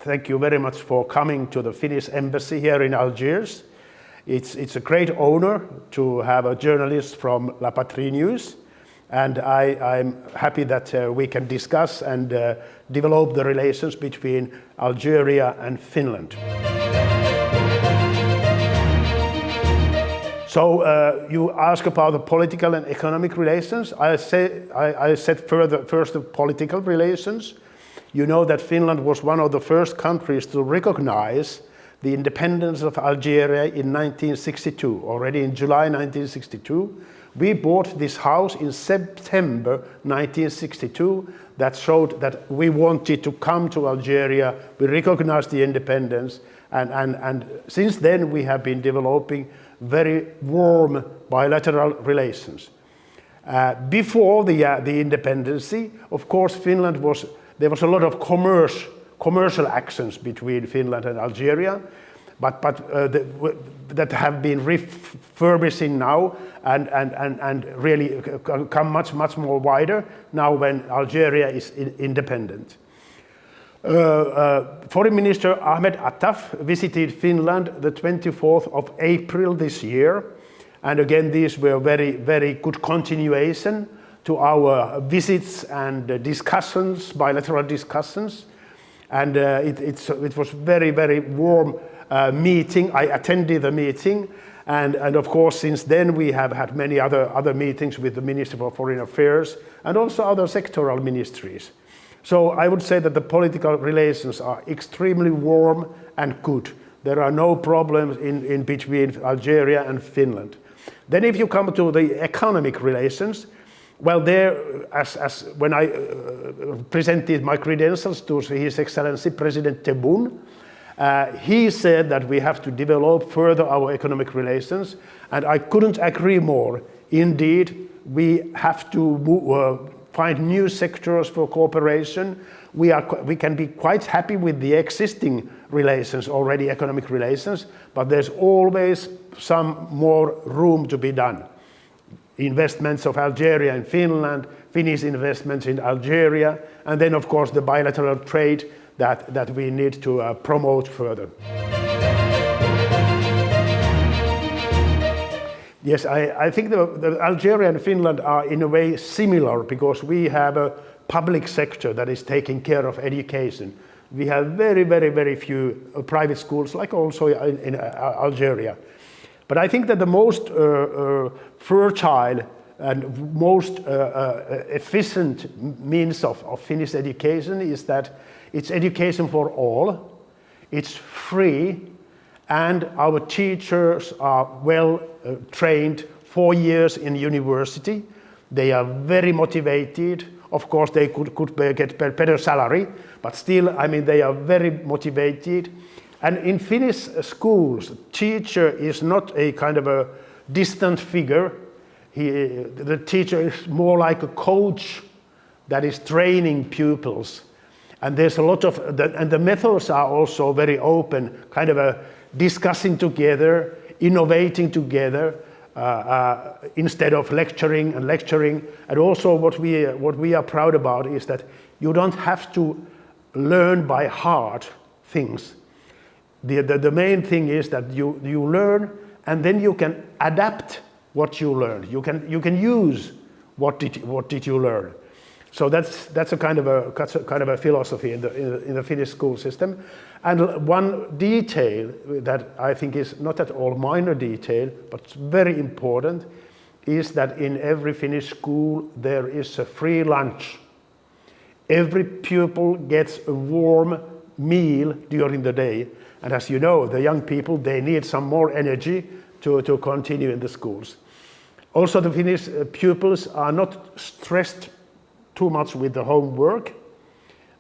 thank you very much for coming to the Finnish embassy here in Algiers. It's a great honor to have a journalist from La Patrie News, and I'm happy that we can discuss and develop the relations between Algeria and Finland. So you ask about the political and economic relations. I said first the political relations. You know that Finland was one of the first countries to recognize the independence of Algeria in 1962. Already in July 1962, we bought this house in September 1962. That showed that we wanted to come to Algeria. We recognized the independence, and since then we have been developing very warm bilateral relations. Before the independency, of course, there was a lot of commercial actions between Finland and Algeria, but that have been refurbishing now and really come much more wider now when Algeria is independent. Foreign Minister Ahmed Attaf visited Finland the 24th of April this year, and again these were very good continuation to our visits and discussions, bilateral discussions, and it was very warm meeting. I attended the meeting, and of course since then we have had many other meetings with the Minister for Foreign Affairs and also other sectoral ministries. So I would say that the political relations are extremely warm and good. There are no problems in between Algeria and Finland. Then if you come to the economic relations, well, there, as when I presented my credentials to His Excellency President Tebboune, he said that we have to develop further our economic relations, and I couldn't agree more. Indeed, we have to find new sectors for cooperation. We can be quite happy with the existing relations, already economic relations, but there's always some more room to be done. Investments of Algeria in Finland, Finnish investments in Algeria, and then of course the bilateral trade that we need to promote further. Yes, I think the Algeria and Finland are in a way similar because we have a public sector that is taking care of education. We have very few private schools, like also in Algeria. But I think that the most fertile and most efficient means of Finnish education is that it's education for all, it's free, and our teachers are well trained, 4 years in university. They are very motivated. Of course, they could get better salary, but still, I mean, they are very motivated. And in Finnish schools, teacher is not a kind of a distant figure. The teacher is more like a coach that is training pupils. And there's a lot of, and the methods are also very open, kind of a discussing together, innovating together, instead of lecturing. And also what we are proud about is that you don't have to learn by heart things. The main thing is that you learn and then you can adapt what you learned. You can use what did you learn. So that's a kind of a philosophy in the Finnish school system. And one detail that I think is not at all minor detail, but very important, is that in every Finnish school there is a free lunch. Every pupil gets a warm meal during the day. And as you know, the young people, they need some more energy to continue in the schools. Also, the Finnish pupils are not stressed too much with the homework.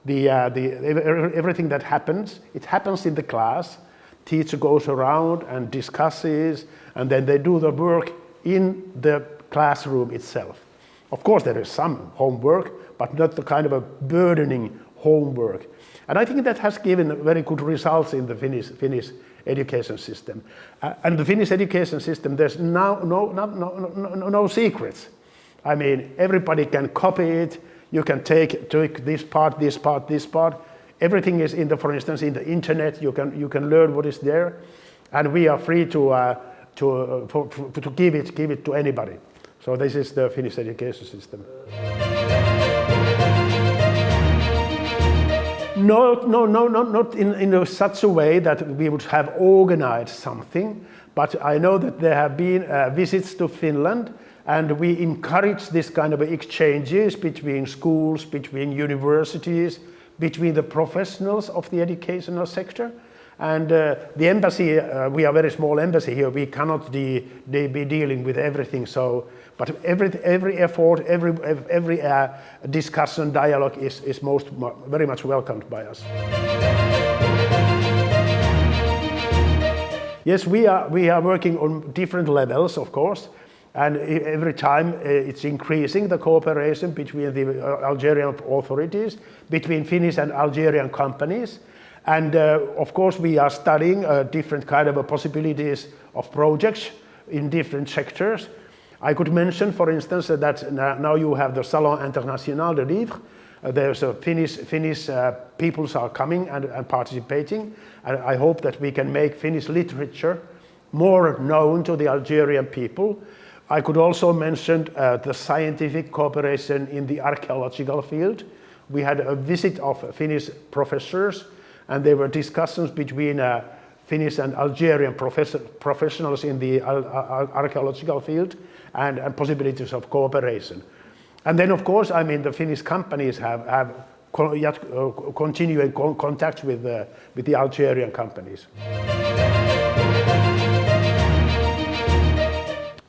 Everything that happens, it happens in the class. Teacher goes around and discusses, and then they do the work in the classroom itself. Of course, there is some homework, but not the kind of a burdening homework. And I think that has given very good results in the Finnish education system. And the Finnish education system, there's now no secrets. I mean, everybody can copy it. You can take this part. Everything is for instance, in the internet. You can learn what is there, and we are free to give it to anybody. So this is the Finnish education system. No, not in such a way that we would have organized something, but I know that there have been visits to Finland, and we encourage this kind of exchanges between schools, between universities, between the professionals of the educational sector. And the embassy, we are a very small embassy here, we cannot be dealing with everything, but every effort, every discussion, dialogue is very much welcomed by us. Yes, we are working on different levels, of course, and every time it's increasing the cooperation between the Algerian authorities, between Finnish and Algerian companies. And of course, we are studying different kind of possibilities of projects in different sectors. I could mention, for instance, that now you have the Salon International de Livre. There's a Finnish peoples are coming and participating, and I hope that we can make Finnish literature more known to the Algerian people. I could also mention the scientific cooperation in the archaeological field. We had a visit of Finnish professors, and there were discussions between Finnish and Algerian professionals in the archaeological field and possibilities of cooperation. And then, of course, I mean, the Finnish companies have continuing contacts with the Algerian companies.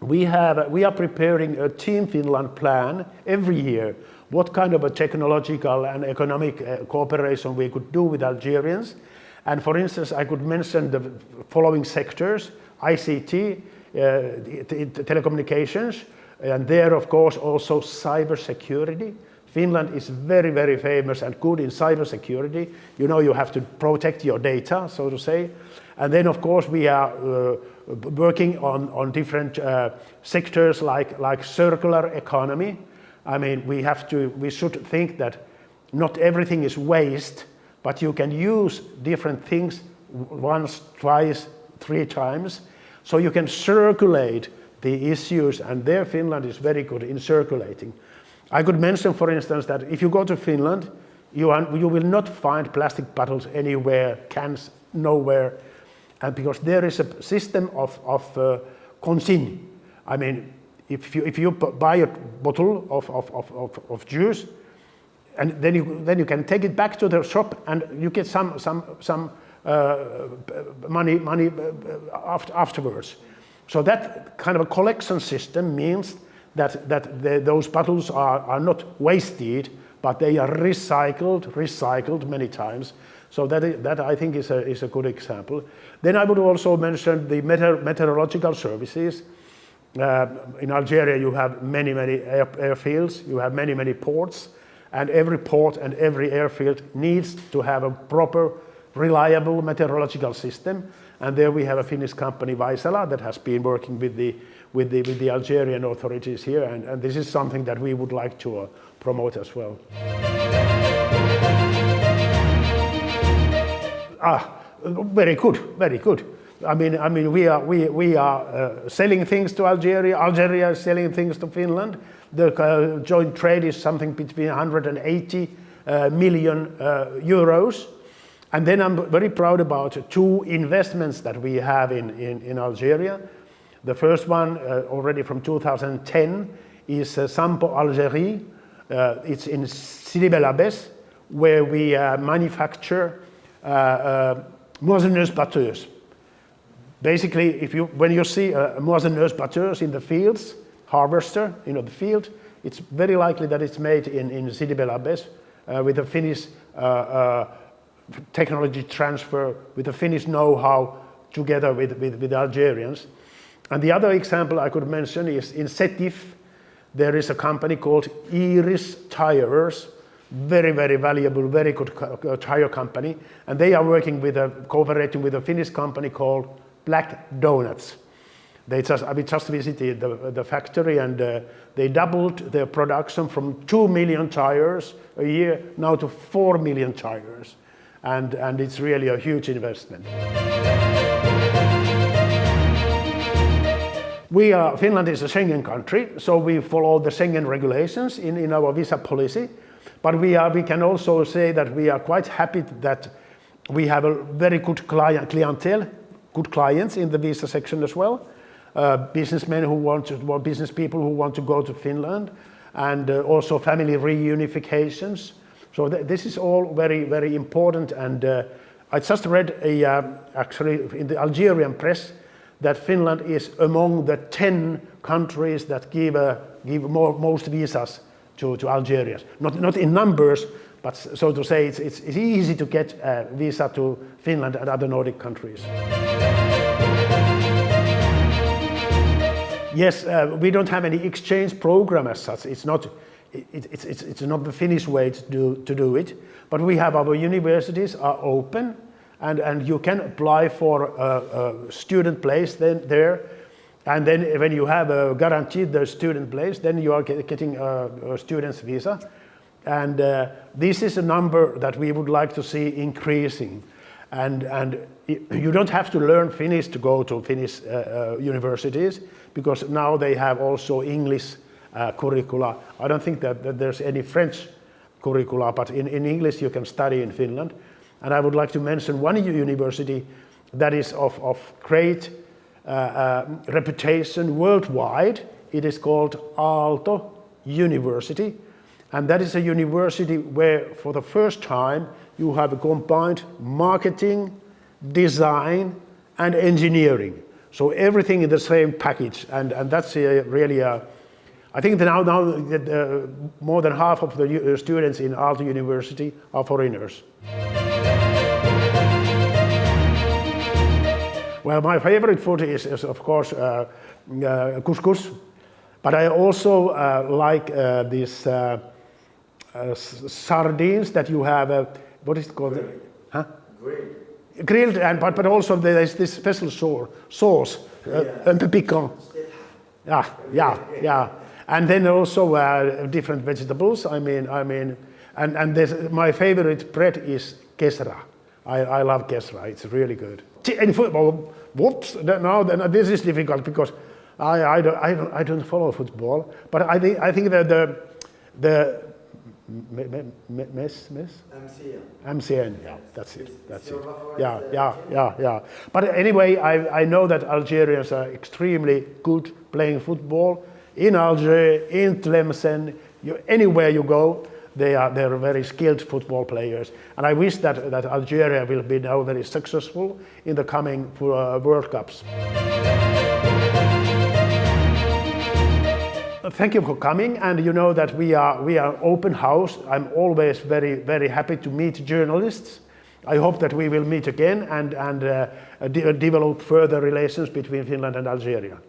We are preparing a Team Finland plan every year. What kind of a technological and economic cooperation we could do with Algerians. And for instance, I could mention the following sectors: ICT, telecommunications, and there, of course, also cybersecurity. Finland is very, very famous and good in cybersecurity. You know, you have to protect your data, so to say. And then, of course, we are working on different sectors like circular economy. I mean, we should think that not everything is waste, but you can use different things once, twice, 3 times. So you can circulate the issues, and there Finland is very good in circulating. I could mention, for instance, that if you go to Finland, you will not find plastic bottles anywhere, cans nowhere, and because there is a system of consigne. I mean, if you buy a bottle of juice, and then you can take it back to the shop, and you get some money afterwards. So that kind of a collection system means that those bottles are not wasted, but they are recycled many times. So that I think is a good example. Then I would also mention the meteorological services. In Algeria, you have many airfields, you have many ports, and every port and every airfield needs to have a proper, reliable meteorological system. And there we have a Finnish company, Vaisala, that has been working with the Algerian authorities here, and this is something that we would like to promote as well. Very good. I mean, we are selling things to Algeria. Algeria is selling things to Finland. The joint trade is something between 180 million euros. And then I'm very proud about 2 investments that we have in Algeria. The first one, already from 2010, is Sampo Algérie. It's in Sidi Bel Abbès, where we manufacture moissonneuse-batteuse. Basically, when you see a moissonneuse-batteuse in the fields, harvester, the field, it's very likely that it's made in Sidi Bel Abbès with a Finnish technology transfer, with a Finnish know-how together with Algerians. And the other example I could mention is in Sétif. There is a company called Iris Tires, very valuable, very good tire company, and they are cooperating with a Finnish company called Black Donuts. I just visited the factory, and they doubled their production from 2 million tires a year now to 4 million tires. and it's really a huge investment. Finland is a Schengen country, so we follow the Schengen regulations in our visa policy, but we can also say that we are quite happy that we have a very good clientele, good clients in the visa section as well. Businessmen business people who want to go to Finland, and also family reunifications. So this is all very, very important. And I just read actually in the Algerian press that Finland is among the 10 countries that give most visas to Algerians. Not in numbers, but so to say, it's easy to get a visa to Finland and other Nordic countries. Yes, we don't have any exchange program as such. It's not the Finnish way to do it, but we have our universities are open, and you can apply for a student place there, and then when you have guaranteed the student place, then you are getting a student's visa, and this is a number that we would like to see increasing, and you don't have to learn Finnish to go to Finnish universities, because now they have also English curricula. I don't think that there's any French curricula, but in English you can study in Finland. And I would like to mention one university that is of great reputation worldwide. It is called Aalto University. And that is a university where for the first time you have a combined marketing, design and engineering. So everything in the same package. And that's really I think that now more than half of the students in Aalto University are foreigners. Well, my favorite food is of course couscous, but I also like these sardines that you have. What is it called? Grilled. Huh? Grilled. Grilled, but also there's this special sauce, un peu piquant. Yeah. And then also different vegetables. I mean, and my favorite bread is kesra. I love kesra. It's really good. In football, whoops! Now this is difficult because I don't follow football. But I think that the MCN. Yeah, that's it. Yeah. But anyway, I know that Algerians are extremely good playing football. In Alger, in Tlemcen, anywhere you go, they're very skilled football players. And I wish that Algeria will be now very successful in the coming World Cups. Thank you for coming, and you know that we are open house. I'm always very, very happy to meet journalists. I hope that we will meet again and develop further relations between Finland and Algeria.